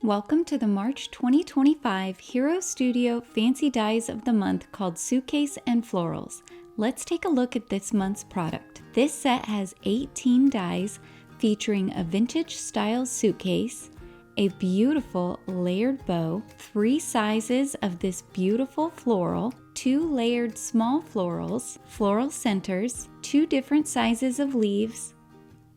Welcome to the March 2025 Hero Studio Fancy Dies of the Month called Suitcase and Florals. Let's take a look at this month's product. This set has 18 dies featuring a vintage style suitcase, a beautiful layered bow, 3 sizes of this beautiful floral, 2 layered small florals, floral centers, 2 different sizes of leaves,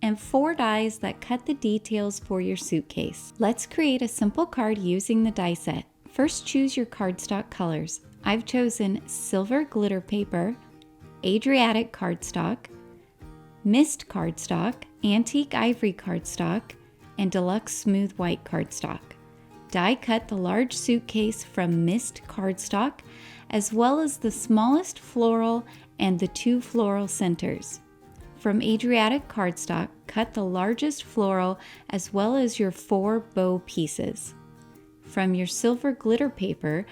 and 4 dies that cut the details for your suitcase. Let's create a simple card using the die set. First, choose your cardstock colors. I've chosen silver glitter paper, Adriatic cardstock, mist cardstock, antique ivory cardstock, and deluxe smooth white cardstock. Die cut the large suitcase from mist cardstock, as well as the smallest floral and the 2 floral centers. From Adriatic cardstock, cut the largest floral as well as your 4 bow pieces. From your silver glitter paper,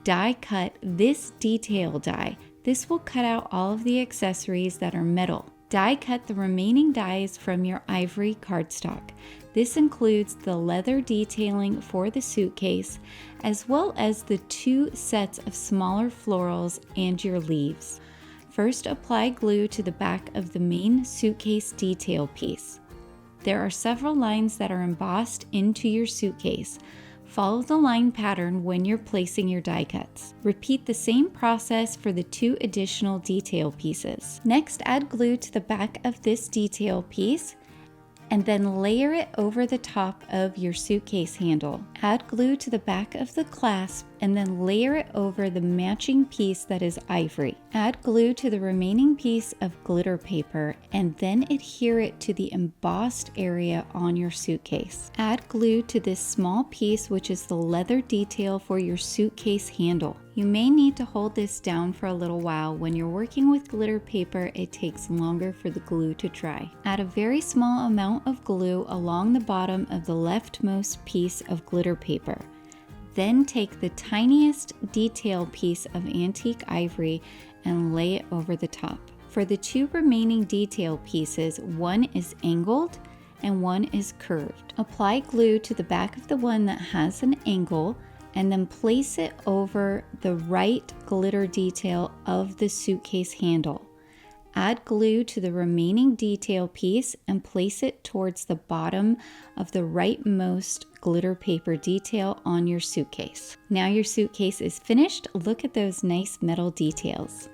die cut this detail die. This will cut out all of the accessories that are metal. Die cut the remaining dies from your ivory cardstock. This includes the leather detailing for the suitcase, as well as the 2 sets of smaller florals and your leaves. First, apply glue to the back of the main suitcase detail piece. There are several lines that are embossed into your suitcase. Follow the line pattern when you're placing your die cuts. Repeat the same process for the 2 additional detail pieces. Next, add glue to the back of this detail piece and then layer it over the top of your suitcase handle. Add glue to the back of the clasp and then layer it over the matching piece that is ivory. Add glue to the remaining piece of glitter paper and then adhere it to the embossed area on your suitcase. Add glue to this small piece, which is the leather detail for your suitcase handle. You may need to hold this down for a little while. When you're working with glitter paper, it takes longer for the glue to dry. Add a very small amount of glue along the bottom of the leftmost piece of glitter paper. Then take the tiniest detail piece of antique ivory and lay it over the top. For the 2 remaining detail pieces, one is angled and one is curved. Apply glue to the back of the one that has an angle and then place it over the right glitter detail of the suitcase handle. Add glue to the remaining detail piece and place it towards the bottom of the rightmost glitter paper detail on your suitcase. Now your suitcase is finished. Look at those nice metal details.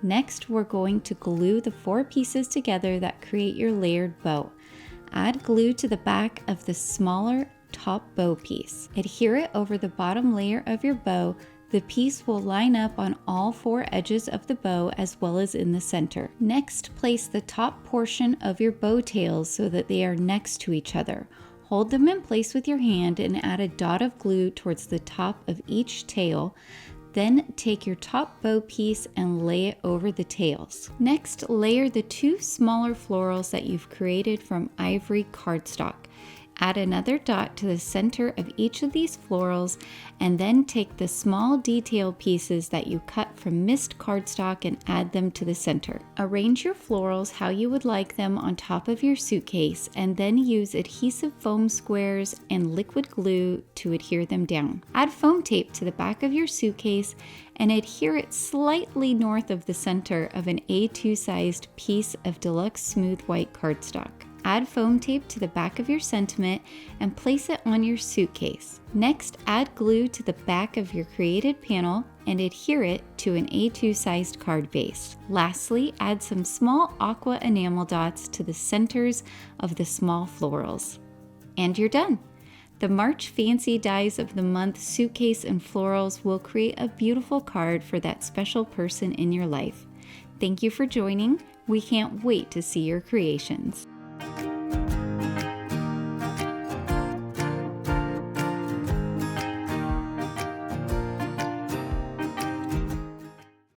Next, we're going to glue the 4 pieces together that create your layered bow. Add glue to the back of the smaller top bow piece. Adhere it over the bottom layer of your bow. The piece will line up on all 4 edges of the bow as well as in the center. Next, place the top portion of your bow tails so that they are next to each other. Hold them in place with your hand and add a dot of glue towards the top of each tail. Then take your top bow piece and lay it over the tails. Next, layer the 2 smaller florals that you've created from ivory cardstock. Add another dot to the center of each of these florals and then take the small detail pieces that you cut from mist cardstock and add them to the center. Arrange your florals how you would like them on top of your suitcase and then use adhesive foam squares and liquid glue to adhere them down. Add foam tape to the back of your suitcase and adhere it slightly north of the center of an A2 sized piece of deluxe smooth white cardstock. Add foam tape to the back of your sentiment and place it on your suitcase. Next, add glue to the back of your created panel and adhere it to an A2 sized card base. Lastly, add some small aqua enamel dots to the centers of the small florals. And you're done! The March Fancy Dies of the Month Suitcase and Florals will create a beautiful card for that special person in your life. Thank you for joining. We can't wait to see your creations.